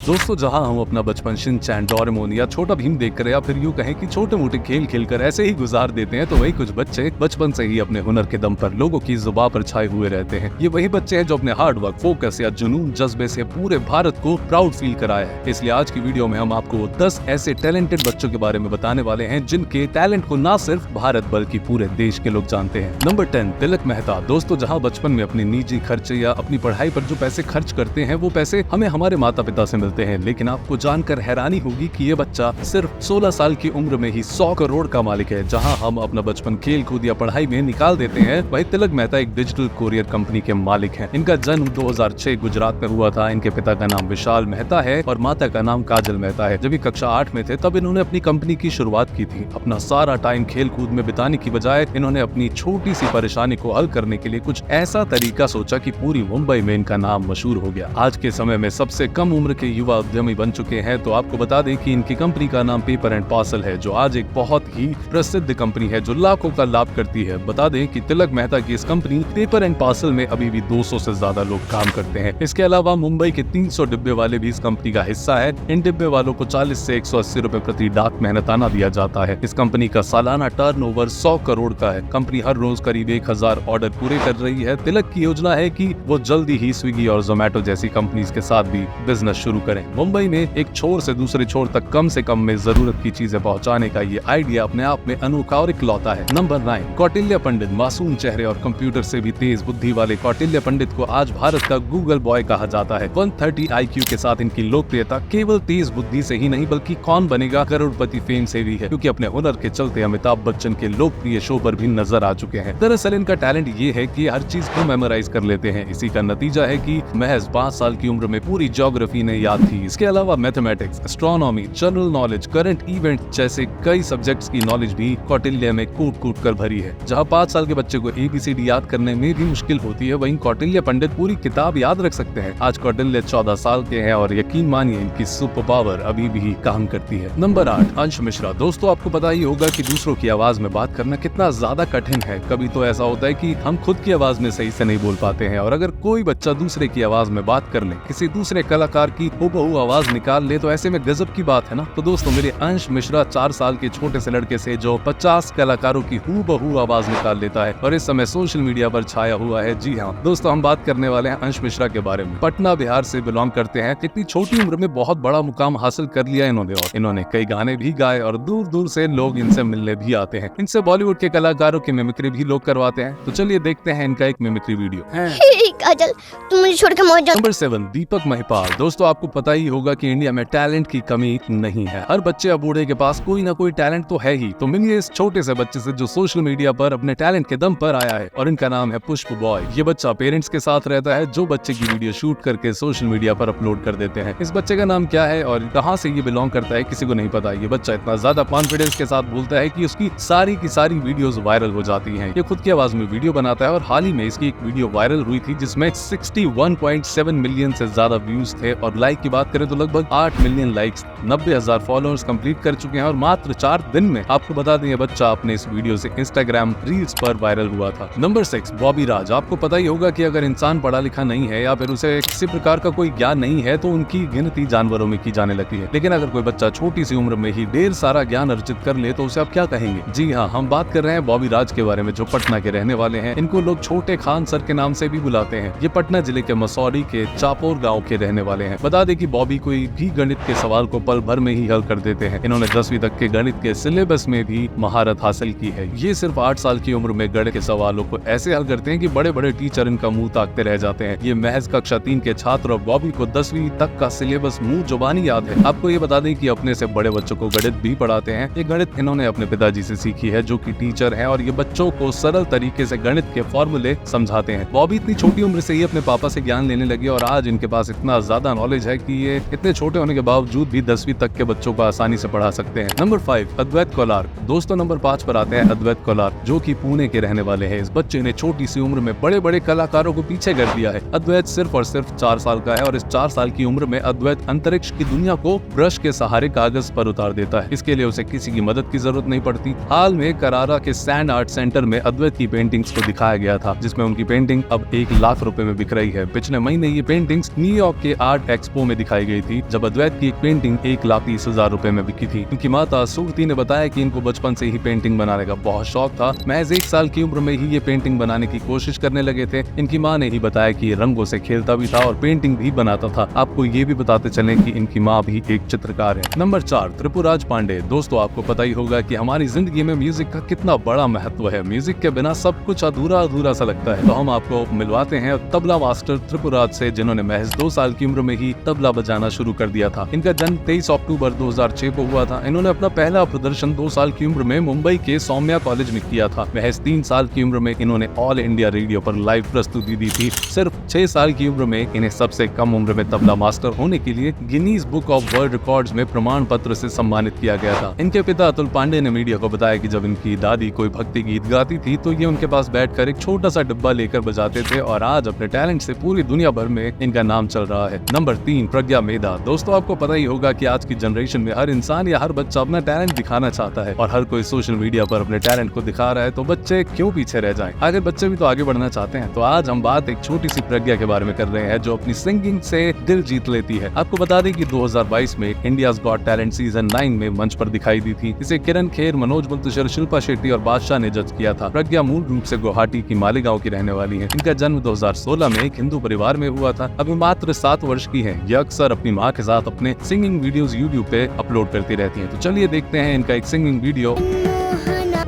दोस्तों, जहां हम अपना बचपन शिनचैन, डोरेमोन या छोटा भीम देखकर या फिर यूं कहें कि छोटे मोटे खेल खेलकर ऐसे ही गुजार देते हैं, तो वही कुछ बच्चे बचपन से ही अपने हुनर के दम पर लोगों की जुबान पर छाए हुए रहते हैं। ये वही बच्चे हैं जो अपने हार्ड वर्क, फोकस या जुनून जज्बे से पूरे भारत को प्राउड फील कराए हैं। इसलिए आज की वीडियो में हम आपको 10 ऐसे टैलेंटेड बच्चों के बारे में बताने वाले हैं जिनके टैलेंट को न सिर्फ भारत बल्कि पूरे देश के लोग जानते हैं। नंबर 10, तिलक मेहता। दोस्तों, जहाँ बचपन में अपने निजी खर्चे या अपनी पढ़ाई पर जो पैसे खर्च करते हैं वो पैसे हमें हमारे माता पिता से मिलते हैं, लेकिन आपको जानकर हैरानी होगी कि ये बच्चा सिर्फ 16 साल की उम्र में ही 100 करोड़ का मालिक है। जहां हम अपना बचपन खेल कूद या पढ़ाई में निकाल देते हैं, वही तिलक मेहता एक डिजिटल कोरियर कंपनी के मालिक हैं। इनका जन्म 2006 गुजरात में हुआ था। इनके पिता का नाम विशाल मेहता है और माता का नाम काजल मेहता है। जब ये कक्षा 8 में थे तब इन्होंने अपनी कंपनी की शुरुआत की थी। अपना सारा टाइम खेल कूद में बिताने की बजाय इन्होंने अपनी छोटी सी परेशानी को हल करने के लिए कुछ ऐसा तरीका सोचा कि पूरी मुंबई में इनका नाम मशहूर हो गया। आज के समय में सबसे कम उम्र के युवा उद्यमी बन चुके हैं। तो आपको बता दें कि इनकी कंपनी का नाम पेपर एंड पार्सल है, जो आज एक बहुत ही प्रसिद्ध कंपनी है जो लाखों का लाभ करती है। बता दें कि तिलक मेहता की इस कंपनी पेपर एंड पार्सल में अभी भी 200 से ज्यादा लोग काम करते हैं। इसके अलावा मुंबई के 300 डिब्बे वाले भी इस कंपनी का हिस्सा है। इन डिब्बे वालों को 40 से 180 रुपए प्रति डाक मेहनताना दिया जाता है। इस कंपनी का सालाना टर्नओवर 100 करोड़ का है। कंपनी हर रोज करीब 1000 ऑर्डर पूरे कर रही है। तिलक की योजना है कि वो जल्दी ही स्विगी और जोमेटो जैसी कंपनीज के साथ भी बिजनेस शुरू करें। मुंबई में एक छोर से दूसरे छोर तक कम से कम में जरूरत की चीजें पहुंचाने का ये आइडिया अपने आप में अनोखा और इकलौता है। नंबर 9, कौटिल्य पंडित। मासूम चेहरे और कंप्यूटर से भी तेज बुद्धि वाले कौटिल्य पंडित को आज भारत का गूगल बॉय कहा जाता है। 130 IQ के साथ इनकी लोकप्रियता केवल तेज बुद्धि से ही नहीं बल्कि कौन बनेगा करोड़पति फेम से भी है, क्योंकि अपने हुनर के चलते अमिताभ बच्चन के लोकप्रिय शो पर भी नजर आ चुके हैं। दरअसल इनका टैलेंट ये है कि हर चीज को मेमोराइज कर लेते हैं। इसी का नतीजा है कि महज 5 साल की उम्र में पूरी ज्योग्राफी ने याद थी। इसके अलावा mathematics, astronomy, general knowledge, current event जैसे कई सब्जेक्ट्स की नॉलेज भी कौटिल्य में कूट कूट कर भरी है। जहां 5 साल के बच्चे को ABCD याद करने में भी मुश्किल होती है, वहीं कौटिल्य पंडित पूरी किताब याद रख सकते हैं। आज कौटिल्य 14 साल के हैं और यकीन मानिए इनकी सुपर पावर अभी भी काम करती है। नंबर 8, अंश मिश्रा। दोस्तों, आपको पता ही होगा कि दूसरों की आवाज में बात करना कितना ज्यादा कठिन है। कभी तो ऐसा होता है कि हम खुद की आवाज में सही से नहीं बोल पाते हैं, और अगर कोई बच्चा दूसरे की आवाज में बात कर ले, किसी दूसरे कलाकार की हूबहू आवाज निकाल ले, तो ऐसे में गजब की बात है ना। तो दोस्तों, मेरे अंश मिश्रा 4 साल के छोटे से लड़के से जो 50 कलाकारों की हूबहू आवाज निकाल लेता है और इस समय सोशल मीडिया पर छाया हुआ है। जी हाँ दोस्तों, हम बात करने वाले हैं अंश मिश्रा के बारे में। पटना बिहार से बिलोंग करते हैं। इतनी छोटी उम्र में बहुत बड़ा मुकाम हासिल कर लिया इन्होंने, और इन्होंने कई गाने भी गाए और दूर दूर से लोग इनसे मिलने भी आते हैं। इनसे बॉलीवुड के कलाकारों की मिमिक्री भी लोग करवाते हैं। तो चलिए देखते हैं इनका एक मिमिक्री वीडियो। काजल, तुम मुझे छोड़ के मत जाओ। नंबर 7, दीपक महिपाल। दोस्तों, आपको पता ही होगा कि इंडिया में टैलेंट की कमी नहीं है। हर बच्चे या बूढ़े के पास कोई ना कोई टैलेंट तो है ही। तो मिलिए इस छोटे से बच्चे से जो सोशल मीडिया पर अपने टैलेंट के दम पर आया है, और इनका नाम है पुष्प बॉय। ये बच्चा पेरेंट्स के साथ रहता है जो बच्चे की वीडियो शूट करके सोशल मीडिया पर अपलोड कर देते हैं। इस बच्चे का नाम क्या है और कहाँ से ये बिलोंग करता है किसी को नहीं पता। ये बच्चा इतना ज्यादा कॉन्फिडेंस के साथ बोलता है कि उसकी सारी की सारी वीडियोस वायरल हो जाती हैं। ये खुद की आवाज में वीडियो बनाता है और हाल ही में इसकी एक वीडियो वायरल हुई थी जिसमें 61.7 मिलियन से ज्यादा व्यूज थे, और लाइक की बात करें तो लगभग 8 मिलियन लाइक्स, 90,000 फॉलोअर्स कंप्लीट कर चुके हैं। और मात्र 4 दिन में आपको बता दें ये बच्चा अपने इस वीडियो से इंस्टाग्राम रील्स पर वायरल हुआ था। नंबर 6, बॉबी राज। आपको पता ही होगा कि अगर इंसान पढ़ा लिखा नहीं है या फिर उसे किसी प्रकार का कोई ज्ञान नहीं है तो उनकी गिनती जानवरों में की जाने लगती है। लेकिन अगर कोई बच्चा छोटी सी उम्र में ही ढेर सारा ज्ञान अर्जित कर ले तो उसे आप क्या कहेंगे? जी हाँ, हम बात कर रहे हैं बॉबी राज के बारे में, जो पटना के रहने वाले हैं। इनको लोग छोटे खान सर के नाम से भी बुलाते हैं। ये पटना जिले के मसौरी के चापोर गाँव के रहने वाले हैं। बता दें कि बॉबी कोई भी गणित के सवाल को पल भर में ही हल कर देते हैं। इन्होंने 10वीं तक के गणित के सिलेबस में भी महारत हासिल की है। ये सिर्फ 8 साल की उम्र में गणित के सवालों को ऐसे हल करते हैं कि बड़े बड़े टीचर इनका मुंह ताकते रह जाते हैं। ये महज कक्षा 3 के छात्र और बॉबी को 10वीं तक का सिलेबस मुंह जुबानी याद है। आपको ये बता दें कि अपने से बड़े बच्चों को गणित भी पढ़ाते हैं। ये गणित इन्होंने अपने पिताजी से सीखी है, जो कि टीचर हैं, और ये बच्चों को सरल तरीके से गणित के फॉर्मूले समझाते हैं। बॉबी इतनी छोटी उम्र से ही अपने पापा से ज्ञान लेने लगी और आज इनके पास इतना ज्यादा नॉलेज है कि ये इतने छोटे होने के बावजूद भी 10वीं तक के बच्चों को आसानी से पढ़ा सकते हैं। नंबर 5, अद्वैत कोलार। दोस्तों, नंबर 5 पर आते हैं अद्वैत कोलार, जो कि पुणे के रहने वाले हैं। इस बच्चे ने छोटी सी उम्र में बड़े बड़े कलाकारों को पीछे कर दिया है। अद्वैत सिर्फ और सिर्फ 4 साल का है और इस 4 साल की उम्र में अद्वैत अंतरिक्ष की दुनिया को ब्रश के सहारे कागज पर उतार देता है। इसके लिए उसे किसी की मदद की जरूरत नहीं पड़ती। हाल में करारा के सैंड आर्ट सेंटर में अद्वैत की पेंटिंग्स को दिखाया गया था, जिसमें उनकी पेंटिंग अब 1 लाख रुपए में बिक रही है। पिछले महीने ये पेंटिंग्स न्यूयॉर्क के आर्ट एक्सपो में दिखाई गई थी जब अद्वैत की एक पेंटिंग 1,30,000 रुपए में बिकी थी। इनकी माता सुरती ने बताया कि इनको बचपन से ही पेंटिंग बनाने का बहुत शौक था। महज 1 साल की उम्र में ही ये पेंटिंग बनाने की कोशिश करने लगे थे। इनकी माँ ने ही बताया कि ये रंगों से खेलता भी था और पेंटिंग भी बनाता था। आपको ये भी बताते चले कि इनकी माँ भी एक चित्रकार है। नंबर 4, त्रिपुराज पांडे। दोस्तों, आपको पता ही होगा कि हमारी जिंदगी में म्यूजिक का कितना बड़ा महत्व है। म्यूजिक के बिना सब कुछ अधूरा अधूरा सा लगता है। तो हम आपको मिलवाते हैं तबला मास्टर त्रिपुराज से, जिन्होंने महज 2 साल की उम्र में ही तबला बजाना शुरू कर दिया था। इनका जन्म 23 अक्टूबर 2006 को हुआ था। इन्होंने अपना पहला प्रदर्शन 2 साल की उम्र में मुंबई के सौम्या कॉलेज में किया था। महज 3 साल की उम्र में इन्होंने ऑल इंडिया रेडियो पर लाइव प्रस्तुति दी थी। सिर्फ 6 साल की उम्र में इन्हें सबसे कम उम्र में तबला मास्टर होने के लिए Guinness book of world records में प्रमाण पत्र से सम्मानित किया गया था। इनके पिता अतुल पांडे ने मीडिया को बताया कि जब इनकी दादी कोई भक्ति गीत गाती थी तो ये उनके पास बैठकर एक छोटा सा डिब्बा लेकर बजाते थे और आज अपने टैलेंट से पूरी दुनिया भर में इनका नाम चल रहा है। नंबर 3, प्रज्ञा मेधा। दोस्तों, आपको पता ही होगा कि आज की जनरेशन में हर इंसान या हर बच्चा अपना टैलेंट दिखाना चाहता है और हर कोई सोशल मीडिया पर अपने टैलेंट को दिखा रहा है। तो बच्चे क्यों पीछे रह जाएं? अगर बच्चे भी तो आगे बढ़ना चाहते हैं। तो आज हम बात एक छोटी सी प्रज्ञा के बारे में कर रहे हैं जो अपनी सिंगिंग से दिल जीत लेती है। आपको बता दें कि 2022 में इंडियाज गॉट टैलेंट सीजन 9 में मंच पर दिखाई दी थी। इसे किरण खेर, मनोज मुल्तशर, शिल्पा शेट्टी और बादशाह ने जज किया था। प्रज्ञा मूल रूप से गुवाहाटी की मालेगांव की रहने वाली है। इनका जन्म 2016 में एक हिंदू परिवार में हुआ था। अभी मात्र 7 वर्ष की है। यह अक्सर अपनी माँ के साथ अपने सिंगिंग वीडियोस यूट्यूब पे अपलोड करती रहती हैं। तो चलिए देखते हैं इनका एक सिंगिंग वीडियो,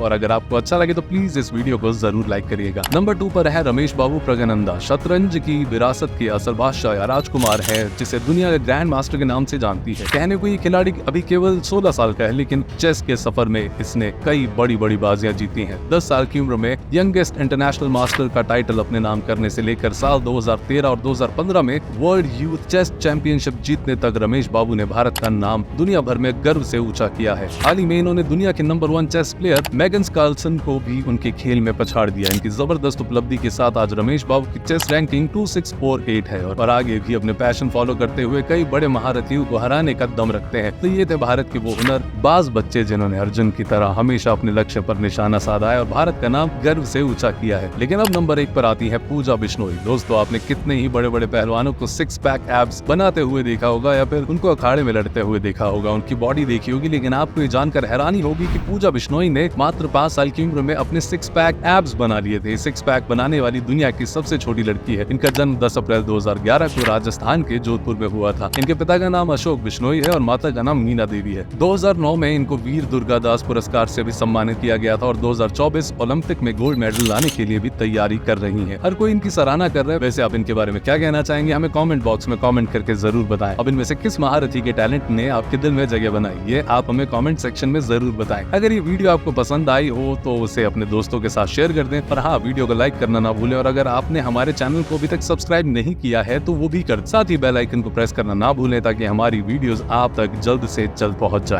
और अगर आपको अच्छा लगे तो प्लीज इस वीडियो को जरूर लाइक करिएगा। नंबर 2 पर है रमेश बाबू प्रज्ञानंदा। शतरंज की विरासत के असल बादशाह या राजकुमार है, जिसे दुनिया के ग्रैंड मास्टर के नाम से जानती है। कहने को ये खिलाड़ी अभी केवल 16 साल का है, लेकिन चेस के सफर में इसने कई बड़ी बड़ी बाजियां जीती हैं। 10 साल की उम्र में यंगेस्ट इंटरनेशनल मास्टर का टाइटल अपने नाम करने से लेकर साल 2013 और 2015 में वर्ल्ड यूथ चेस चैंपियनशिप जीतने तक रमेश बाबू ने भारत का नाम दुनिया भर में गर्व से ऊंचा किया है। हाल ही में इन्होंने दुनिया के number 1 chess player Magnus Carlsen को भी उनके खेल में पछाड़ दिया। इनकी जबरदस्त उपलब्धि के साथ आज रमेश बाबू की चेस रैंकिंग 2648 है और आगे भी अपने पैशन फॉलो करते हुए कई बड़े महारथियों को हराने का दम रखते हैं। तो ये थे भारत के वो हुनरबाज बच्चे जिन्होंने अर्जुन की तरह हमेशा अपने लक्ष्य पर निशाना साधा है और भारत का नाम गर्व से ऊंचा किया है। लेकिन अब नंबर 1 पर आती है पूजा बिश्नोई। दोस्तों, आपने कितने ही बड़े बड़े पहलवानों को 6 पैक एब्स बनाते हुए देखा होगा या फिर उनको अखाड़े में लड़ते हुए देखा होगा, उनकी बॉडी देखी होगी, लेकिन आपको ये जानकर हैरानी होगी कि पूजा बिश्नोई ने मात्र 5 साल की उम्र में अपने 6 पैक एब्स बना लिए थे। 6 पैक बनाने वाली दुनिया की सबसे छोटी लड़की है। इनका जन्म 10 अप्रैल 2011 को राजस्थान के जोधपुर में हुआ था। इनके पिता का नाम अशोक बिश्नोई है और माता का नाम मीना देवी है। 2009 में इनको वीर दुर्गादास पुरस्कार से भी सम्मानित किया गया था और 2024 ओलंपिक में गोल्ड मेडल लाने के लिए भी तैयारी कर रही है। हर कोई इनकी सराहना कर रहा है। वैसे आप इनके बारे में क्या कहना चाहेंगे, हमें कमेंट बॉक्स में कमेंट करके जरूर बताएं। अब इनमें से किस महारथी के टैलेंट ने आपके दिल में जगह बनाई, ये आप हमें कमेंट सेक्शन में जरूर बताएं। अगर ये वीडियो आपको पसंद आई हो तो उसे अपने दोस्तों के साथ शेयर कर दें और हाँ, वीडियो को लाइक करना ना भूलें। और अगर आपने हमारे चैनल को अभी तक सब्सक्राइब नहीं किया है तो वो भी कर, साथ ही बेल आइकन को प्रेस करना ना भूलें ताकि हमारी वीडियोस आप तक जल्द से जल्द पहुंच जाए।